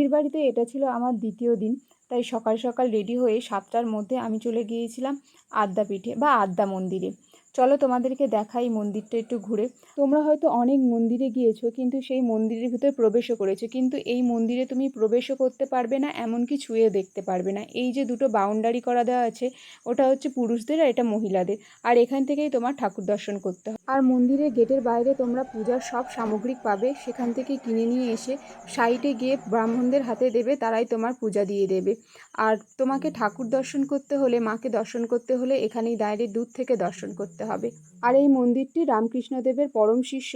দিদির বাড়িতে এটা ছিল আমার দ্বিতীয় দিন, তাই সকাল সকাল রেডি হয়ে 7টার মধ্যে আমি চলে গিয়েছিলাম আদ্যাপীঠে বা আদ্যা মন্দিরে। চলো তোমাদেরকে দেখাই মন্দিরটা একটু ঘুরে। তোমরা হয়তো অনেক মন্দিরে গিয়েছো, কিন্তু সেই মন্দিরের ভিতরে প্রবেশও করেছো, কিন্তু এই মন্দিরে তুমি প্রবেশও করতে পারবে না, এমনকি ছুঁয়ে দেখতে পারবে না। এই যে দুটো বাউন্ডারি করা দেওয়া আছে, ওটা হচ্ছে পুরুষদের আর এটা মহিলাদের। আর এখান থেকেই তোমার ঠাকুর দর্শন করতে হয়। আর মন্দিরের গেটের বাইরে তোমরা পূজার সব সামগ্রিক পাবে, সেখান থেকে কিনে নিয়ে এসে সাইডে গিয়ে ব্রাহ্মণদের হাতে দেবে, তারাই তোমার পূজা দিয়ে দেবে। আর তোমাকে ঠাকুর দর্শন করতে হলে, মাকে দর্শন করতে হলে এখানেই ডাইরেক্ট দূর থেকে দর্শন করতে হবে। আর এই মন্দিরটি রামকৃষ্ণদেবের পরম শিষ্য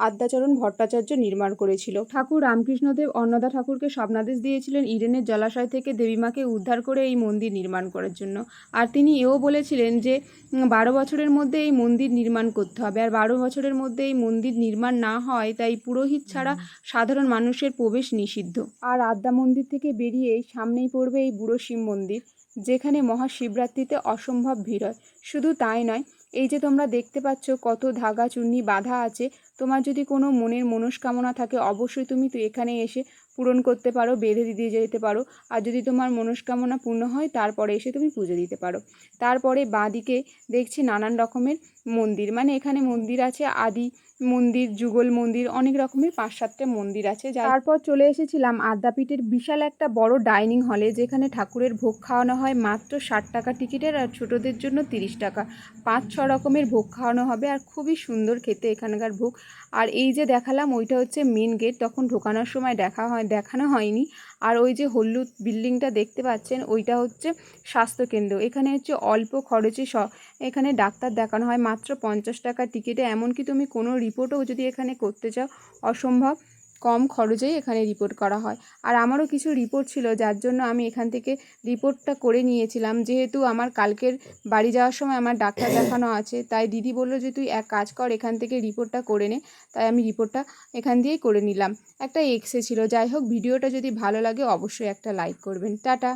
আদ্যাচরণ ভট্টাচার্য নির্মাণ করেছিল। ঠাকুর রামকৃষ্ণদেব অন্নদা ঠাকুরকে স্বপ্নাদেশ দিয়েছিলেন ইডেনের জলাশয় থেকে দেবীমাকে উদ্ধার করে এই মন্দির নির্মাণ করার জন্য। আর তিনি এও বলেছিলেন যে 12 বছরের মধ্যে এই মন্দির নির্মাণ করতে হবে, আর 12 বছরের মধ্যে এই মন্দির নির্মাণ না হয় তাই পুরোহিত ছাড়া সাধারণ মানুষের প্রবেশ নিষিদ্ধ। আর আদ্যা মন্দির থেকে বেরিয়ে সামনেই পড়বে এই বুড়ো শিব মন্দির, যেখানে মহাশিবরাত্রিতে অসম্ভব ভিড় হয়। শুধু তাই নয়, এই যে তোমরা দেখতে পাচ্ছ কত ধাগা চুন্নি বাঁধা আছে, তোমার যদি কোনো মনের মনস্কামনা থাকে অবশ্যই তুমি তো এখানে এসে পূরণ করতে পারো, বেঁধে দিয়ে যেতে পারো। আর যদি তোমার মনস্কামনা পূর্ণ হয় তারপরে এসে তুমি পুজো দিতে পারো। তারপরে বাঁদিকে দেখছি নানান রকমের মন্দির, মানে এখানে মন্দির আছে আদি মন্দির, যুগল মন্দির, অনেক রকমের 5-7টে মন্দির আছে। তারপর চলে এসেছিলাম আদ্যাপীঠের বিশাল একটা বড় ডাইনিং হলে, যেখানে ঠাকুরের ভোগ খাওয়ানো হয় মাত্র 60 টাকা টিকিটের, আর ছোটোদের জন্য 30 টাকা। 5-6 রকমের ভোগ খাওয়ানো হবে, আর খুবই সুন্দর খেতে এখানকার ভোগ। আর এই যে দেখালাম ওইটা হচ্ছে মেন গেট, তখন ঢোকানোর সময় দেখানো হয়নি। আর ওই যে হলুদ বিল্ডিংটা দেখতে পাচ্ছেন ওইটা হচ্ছে স্বাস্থ্যকেন্দ্র। এখানে হচ্ছে অল্প খরচে এখানে ডাক্তার দেখানো হয় মাত্র 50 টাকা টিকিটে। এমনকি তুমি কোনো রিপোর্টও যদি এখানে করতে চাও অসম্ভব কম খরচেই এখানে রিপোর্ট করা হয়। আর আমারও কিছু রিপোর্ট ছিল, যার জন্য আমি এখান থেকে রিপোর্টটা করে নিয়েছিলাম। যেহেতু আমার কালকের বাড়ি যাওয়ার সময় আমার ডাক্তার দেখানো আছে, তাই দিদি বললো যে তুই এক কাজ কর, এখান থেকে রিপোর্টটা করে নে। তাই আমি রিপোর্টটা এখান দিয়েই করে নিলাম। একটা এক্সরে ছিল। যাই হোক, ভিডিওটা যদি ভালো লাগে অবশ্যই একটা লাইক করবেন। টাটা।